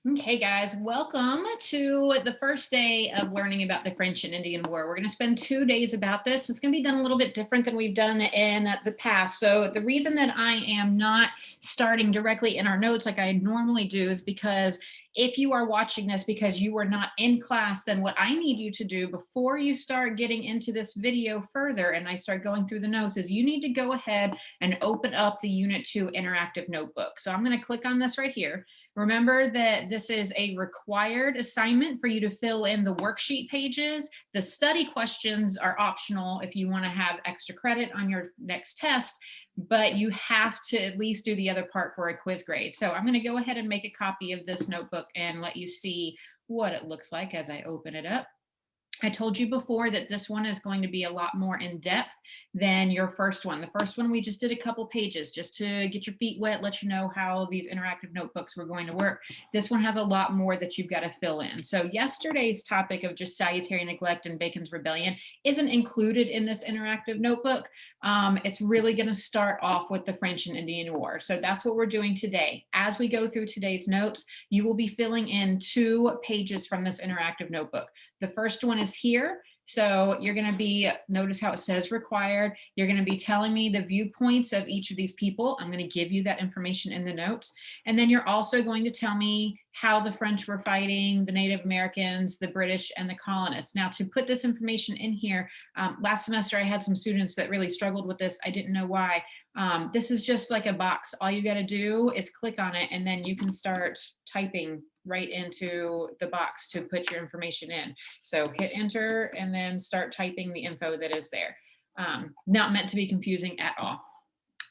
Okay, guys, welcome to the first day of learning about the French and Indian War. We're going to spend 2 days about this. It's going to be done a little bit different than we've done in the past. So the reason that I am not starting directly in our notes like I normally do is because if you are watching this because you were not in class, then what I need you to do before you start getting into this video further and I start going through the notes is you need to go ahead and open up the Unit 2 interactive notebook. So I'm going to click on this right here. Remember that this is a required assignment for you to fill in the worksheet pages. The study questions are optional if you want to have extra credit on your next test, but you have to at least do the other part for a quiz grade. So I'm going to go ahead and make a copy of this notebook and let you see what it looks like as I open it up. I told you before that this one is going to be a lot more in depth than your first one. The first one, we just did a couple pages just to get your feet wet, let you know how these interactive notebooks were going to work. This one has a lot more that you've got to fill in. So yesterday's topic of just salutary neglect and Bacon's Rebellion isn't included in this interactive notebook. It's really going to start off with the French and Indian War. So that's what we're doing today. As we go through today's notes, you will be filling in 2 pages from this interactive notebook. The first one is here. So you're going to be, notice how it says required. You're going to be telling me the viewpoints of each of these people. I'm going to give you that information in the notes. And then you're also going to tell me how the French were fighting, the Native Americans, the British, and the colonists. Now, to put this information in here, last semester I had some students that really struggled with this. I didn't know why. This is just like a box. All you got to do is click on it, and then you can start typing right into the box to put your information in. So hit enter and then start typing the info that is there. Not meant to be confusing at all.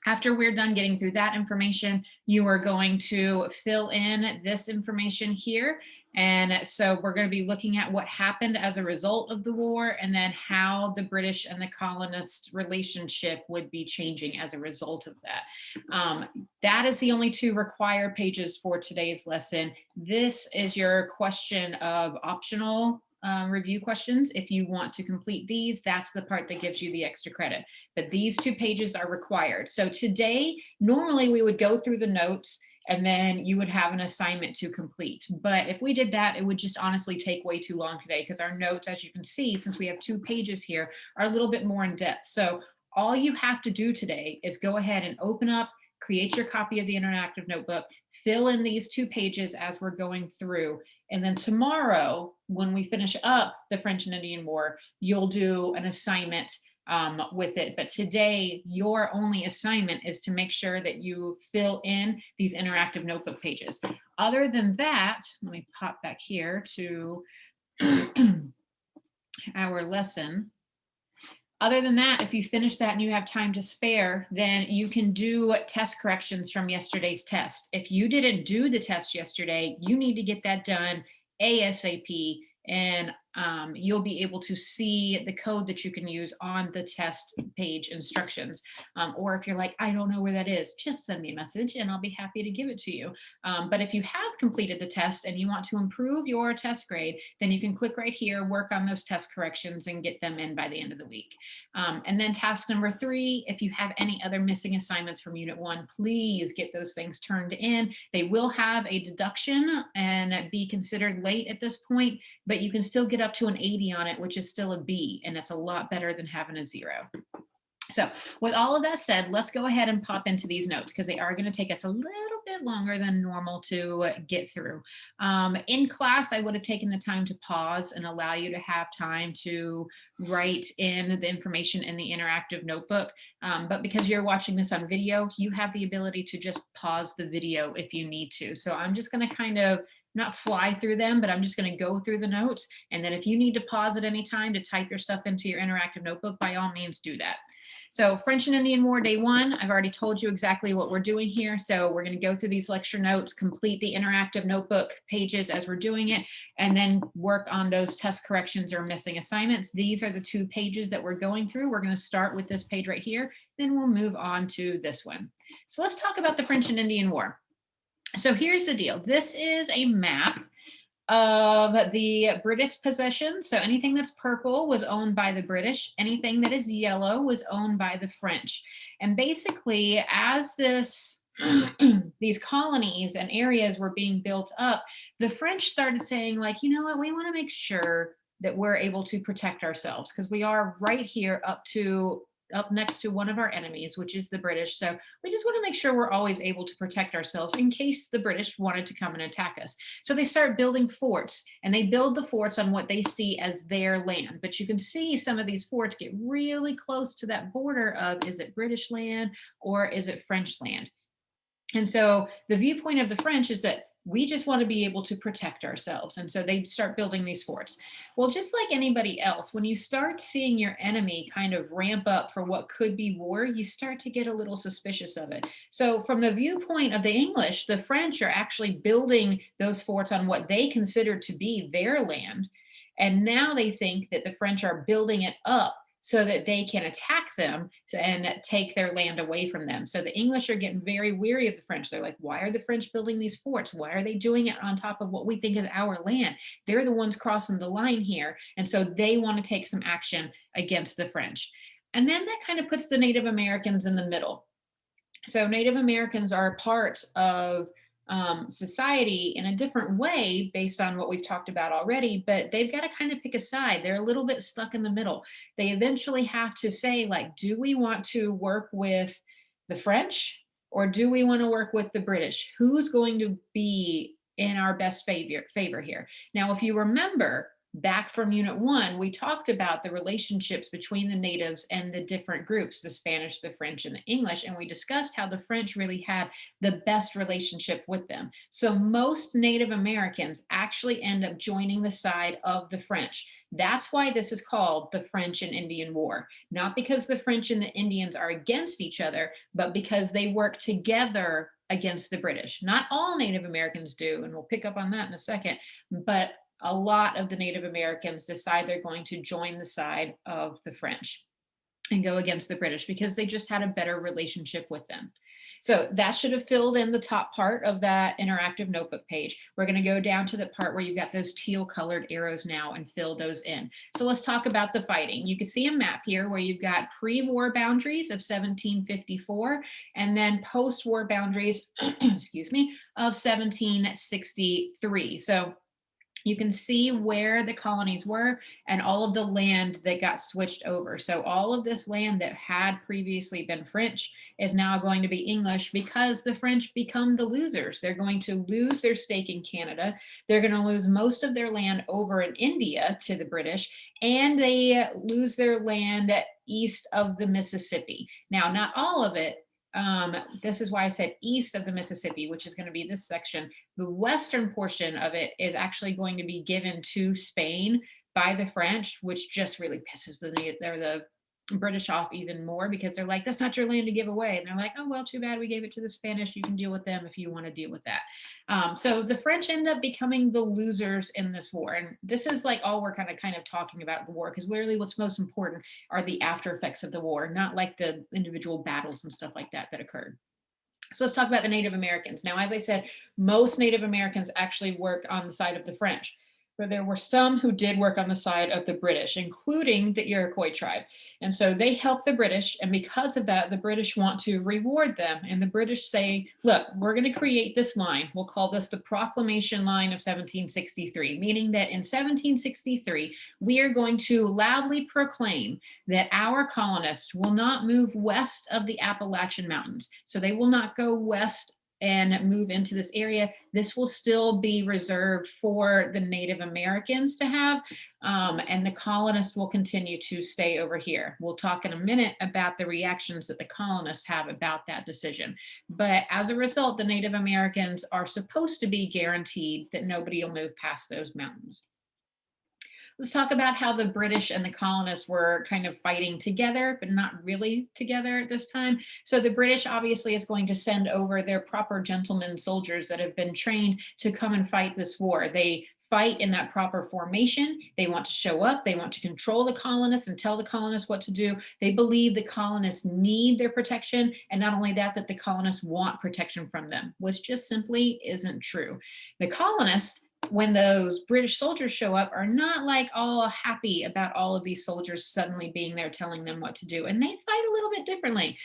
After we're done getting through that information, you are going to fill in this information here. And so we're going to be looking at what happened as a result of the war and then how the British and the colonists relationship would be changing as a result of that. That is the only 2 required pages for today's lesson. This is your question of optional review questions. If you want to complete these, that's the part that gives you the extra credit. But these 2 pages are required. So today, normally we would go through the notes and then you would have an assignment to complete. But if we did that, it would just honestly take way too long today because our notes, as you can see, since we have 2 pages here, are a little bit more in depth. So all you have to do today is go ahead and open up, create your copy of the interactive notebook, fill in these 2 pages as we're going through. And then tomorrow, when we finish up the French and Indian War, you'll do an assignment with it. But today, your only assignment is to make sure that you fill in these interactive notebook pages. Other than that, let me pop back here to our lesson. Other than that, if you finish that and you have time to spare, then you can do test corrections from yesterday's test. If you didn't do the test yesterday, you need to get that done ASAP, and you'll be able to see the code that you can use on the test page instructions. Or if you're like, I don't know where that is, just send me a message and I'll be happy to give it to you. But if you have completed the test and you want to improve your test grade, then you can click right here, work on those test corrections and get them in by the end of the week. And then task number 3, if you have any other missing assignments from Unit 1, please get those things turned in. They will have a deduction and be considered late at this point, but you can still get up to an 80 on it, which is still a B, and it's a lot better than having a 0. So with all of that said, let's go ahead and pop into these notes because they are going to take us a little bit longer than normal to get through. In class, I would have taken the time to pause and allow you to have time to write in the information in the interactive notebook. But because you're watching this on video, you have the ability to just pause the video if you need to. So I'm just going to kind of not fly through them, but I'm just going to go through the notes. And then if you need to pause at any time to type your stuff into your interactive notebook, by all means do that. So French and Indian War, day 1, I've already told you exactly what we're doing here. So we're going to go through these lecture notes, complete the interactive notebook pages as we're doing it, and then work on those test corrections or missing assignments. These are the 2 pages that we're going through. We're going to start with this page right here, then we'll move on to this one. So let's talk about the French and Indian War. So here's the deal. This is a map of the British possessions. So anything that's purple was owned by the British. Anything that is yellow was owned by the French. And basically, as this these colonies and areas were being built up, the French started saying, like, you know what, we want to make sure that we're able to protect ourselves because we are right here up next to one of our enemies, which is the British. So we just want to make sure we're always able to protect ourselves in case the British wanted to come and attack us. So they start building forts, and they build the forts on what they see as their land. But you can see some of these forts get really close to that border of, is it British land or is it French land? And so the viewpoint of the French is that we just want to be able to protect ourselves. And so they start building these forts. Well, just like anybody else, when you start seeing your enemy kind of ramp up for what could be war, you start to get a little suspicious of it. So, from the viewpoint of the English, the French are actually building those forts on what they consider to be their land. And now they think that the French are building it up so that they can attack them and take their land away from them. So the English are getting very weary of the French. They're like, why are the French building these forts? Why are they doing it on top of what we think is our land? They're the ones crossing the line here. And so they want to take some action against the French. And then that kind of puts the Native Americans in the middle. So Native Americans are part of society in a different way based on what we've talked about already, but they've got to kind of pick a side. They're a little bit stuck in the middle. They eventually have to say, like, do we want to work with the French or do we want to work with the British? Who's going to be in our best favor here? Now, if you remember, back from Unit 1, we talked about the relationships between the natives and the different groups, the Spanish, the French, and the English. And we discussed how the French really had the best relationship with them. So most Native Americans actually end up joining the side of the French. That's why this is called the French and Indian War. Not because the French and the Indians are against each other, but because they work together against the British. Not all Native Americans do, and we'll pick up on that in a second, but a lot of the Native Americans decide they're going to join the side of the French and go against the British because they just had a better relationship with them. So that should have filled in the top part of that interactive notebook page. We're going to go down to the part where you've got those teal colored arrows now and fill those in. So let's talk about the fighting. You can see a map here where you've got pre-war boundaries of 1754 and then post-war boundaries, excuse me, of 1763. So you can see where the colonies were and all of the land that got switched over. So all of this land that had previously been French is now going to be English because the French become the losers. They're going to lose their stake in Canada. They're going to lose most of their land over in India to the British, and they lose their land east of the Mississippi. Now, not all of it. This is why I said east of the Mississippi, which is going to be this section. The western portion of it is actually going to be given to Spain by the French, which just really pisses the British off even more because they're like, that's not your land to give away. And they're like, oh, well, too bad we gave it to the Spanish. You can deal with them if you want to deal with that. So the French end up becoming the losers in this war. And this is like all we're kind of talking about the war, because literally what's most important are the after effects of the war, not like the individual battles and stuff like that that occurred. So let's talk about the Native Americans. Now, as I said, most Native Americans actually worked on the side of the French, but there were some who did work on the side of the British, including the Iroquois tribe. And so they helped the British, and because of that, the British want to reward them. And the British say, look, we're going to create this line. We'll call this the Proclamation Line of 1763, meaning that in 1763, we are going to loudly proclaim that our colonists will not move west of the Appalachian Mountains. So they will not go west and move into this area. This will still be reserved for the Native Americans to have, and the colonists will continue to stay over here. We'll talk in a minute about the reactions that the colonists have about that decision. But as a result, the Native Americans are supposed to be guaranteed that nobody will move past those mountains. Let's talk about how the British and the colonists were kind of fighting together, but not really together at this time. So the British obviously is going to send over their proper gentlemen soldiers that have been trained to come and fight this war. They fight in that proper formation. They want to show up. They want to control the colonists and tell the colonists what to do. They believe the colonists need their protection. And not only that, that the colonists want protection from them, which just simply isn't true. The colonists when those British soldiers show up, are not like all happy about all of these soldiers suddenly being there telling them what to do. And they fight a little bit differently.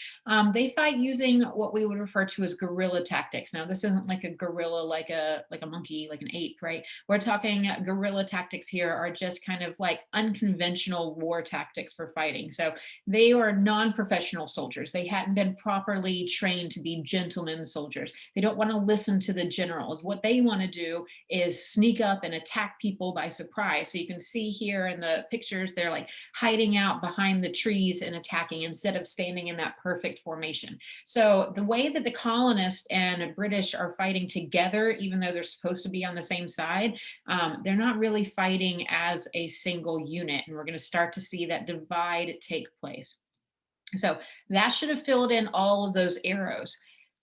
They fight using what we would refer to as guerrilla tactics. Now, this isn't like a guerrilla, like a monkey, like an ape, right? We're talking guerrilla tactics here are just kind of like unconventional war tactics for fighting. So they are non-professional soldiers. They hadn't been properly trained to be gentlemen soldiers. They don't want to listen to the generals. What they want to do is sneak up and attack people by surprise. So you can see here in the pictures, they're like hiding out behind the trees and attacking instead of standing in that perfect formation. So the way that the colonists and British are fighting together, even though they're supposed to be on the same side, they're not really fighting as a single unit. And we're going to start to see that divide take place. So that should have filled in all of those arrows.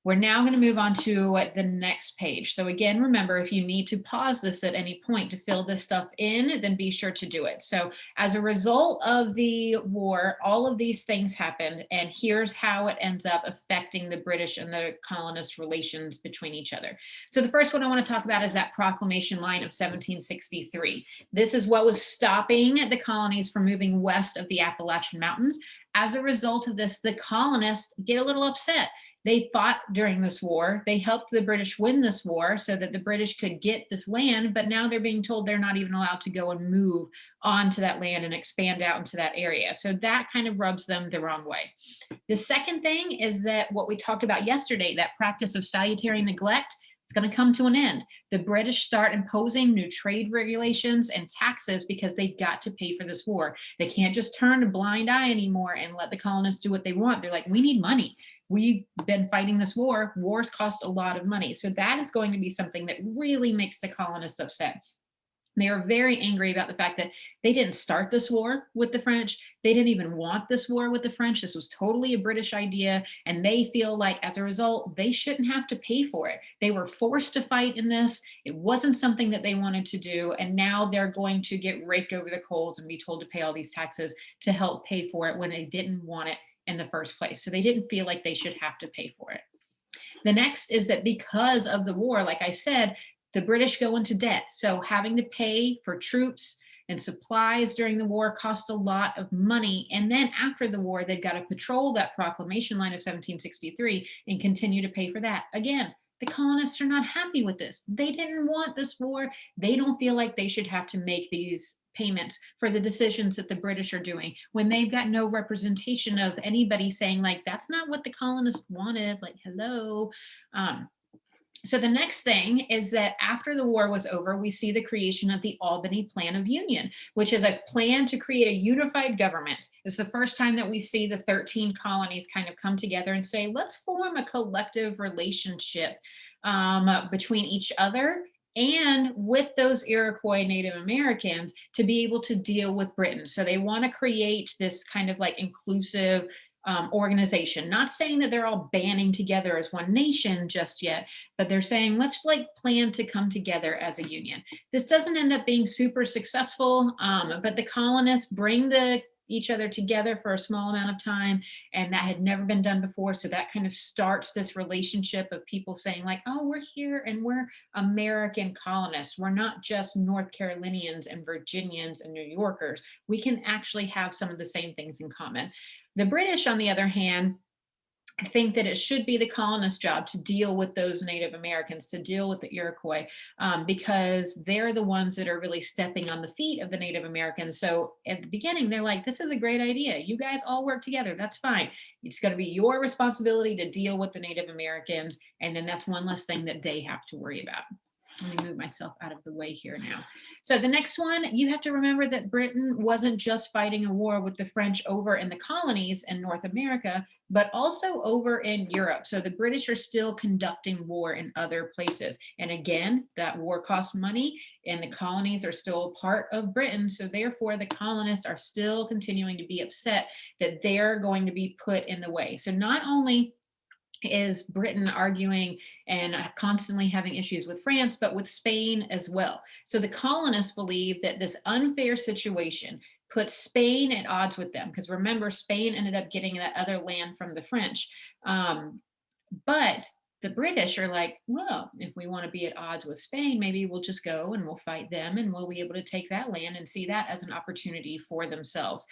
We're now going to move on to the next page. So again, remember, if you need to pause this at any point to fill this stuff in, then be sure to do it. So as a result of the war, all of these things happened, and here's how it ends up affecting the British and the colonists' relations between each other. So the first one I want to talk about is that proclamation line of 1763. This is what was stopping the colonies from moving west of the Appalachian Mountains. As a result of this, the colonists get a little upset. They fought during this war. They helped the British win this war so that the British could get this land, but now they're being told they're not even allowed to go and move onto that land and expand out into that area. So that kind of rubs them the wrong way. The second thing is that what we talked about yesterday, that practice of salutary neglect, it's going to come to an end. The British start imposing new trade regulations and taxes because they've got to pay for this war. They can't just turn a blind eye anymore and let the colonists do what they want. They're like, we need money. We've been fighting this war. Wars cost a lot of money. So that is going to be something that really makes the colonists upset. They are very angry about the fact that they didn't start this war with the French. They didn't even want this war with the French. This was totally a British idea. And they feel like as a result, they shouldn't have to pay for it. They were forced to fight in this. It wasn't something that they wanted to do. And now they're going to get raked over the coals and be told to pay all these taxes to help pay for it when they didn't want it in the first place. So they didn't feel like they should have to pay for it. The next is that because of the war, like I said, the British go into debt. So having to pay for troops and supplies during the war cost a lot of money. And then after the war, they've got to patrol that proclamation line of 1763 and continue to pay for that. Again, the colonists are not happy with this. They didn't want this war. They don't feel like they should have to make these payments for the decisions that the British are doing when they've got no representation of anybody saying like, that's not what the colonists wanted. Like, hello. So the next thing is that after the war was over, we see the creation of the Albany Plan of Union, which is a plan to create a unified government. It's the first time that we see the 13 colonies kind of come together and say, let's form a collective relationship between each other and with those Iroquois Native Americans to be able to deal with Britain. So they want to create this kind of like inclusive organization. Not saying that they're all banding together as one nation just yet, but they're saying let's like plan to come together as a union. This doesn't end up being super successful, but the colonists bring each other together for a small amount of time, and that had never been done before. So that kind of starts this relationship of people saying like, oh, we're here and we're American colonists. We're not just North Carolinians and Virginians and New Yorkers. We can actually have some of the same things in common. The British, on the other hand, think that it should be the colonists' job to deal with those Native Americans, to deal with the Iroquois, because they're the ones that are really stepping on the feet of the Native Americans. So at the beginning, they're like, this is a great idea. You guys all work together. That's fine. It's going to be your responsibility to deal with the Native Americans. And then that's one less thing that they have to worry about. Let me move myself out of the way here now. So the next one, you have to remember that Britain wasn't just fighting a war with the French over in the colonies in North America, but also over in Europe. So the British are still conducting war in other places. And again, that war costs money and the colonies are still a part of Britain. So therefore the colonists are still continuing to be upset that they're going to be put in the way. So not only is Britain arguing and constantly having issues with France, but with Spain as well. So the colonists believe that this unfair situation puts Spain at odds with them, because remember, Spain ended up getting that other land from the French. But The British are like, well, if we want to be at odds with Spain, maybe we'll just go and we'll fight them and we'll be able to take that land and see that as an opportunity for themselves.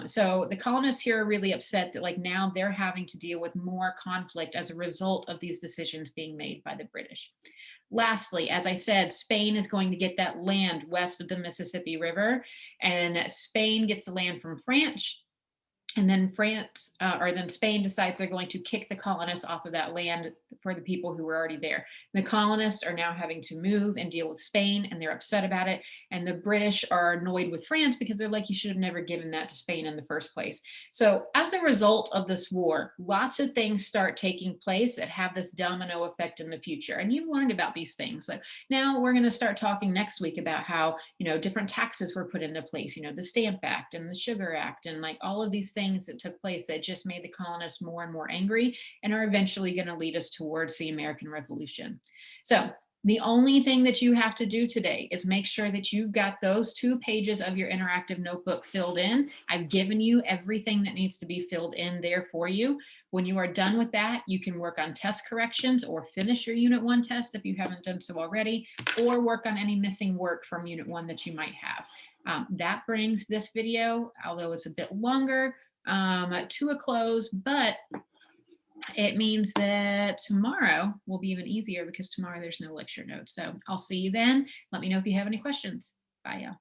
So the colonists here are really upset that like now they're having to deal with more conflict as a result of these decisions being made by the British. Lastly, as I said, Spain is going to get that land west of the Mississippi River, and Spain gets the land from France, and then then Spain decides they're going to kick the colonists off of that land for the people who were already there. The colonists are now having to move and deal with Spain, and they're upset about it. And the British are annoyed with France because they're like, you should have never given that to Spain in the first place. So as a result of this war, lots of things start taking place that have this domino effect in the future. And you've learned about these things. Like now we're going to start talking next week about how, different taxes were put into place, the Stamp Act and the Sugar Act and like all of these things that took place that just made the colonists more and more angry and are eventually going to lead us towards the American Revolution. So the only thing that you have to do today is make sure that you've got those 2 pages of your interactive notebook filled in. I've given you everything that needs to be filled in there for you. When you are done with that, you can work on test corrections or finish your Unit 1 test if you haven't done so already, or work on any missing work from Unit 1 that you might have. That brings this video, although it's a bit longer, to a close, but it means that tomorrow will be even easier because tomorrow there's no lecture notes. So I'll see you then. Let me know if you have any questions. Bye, y'all.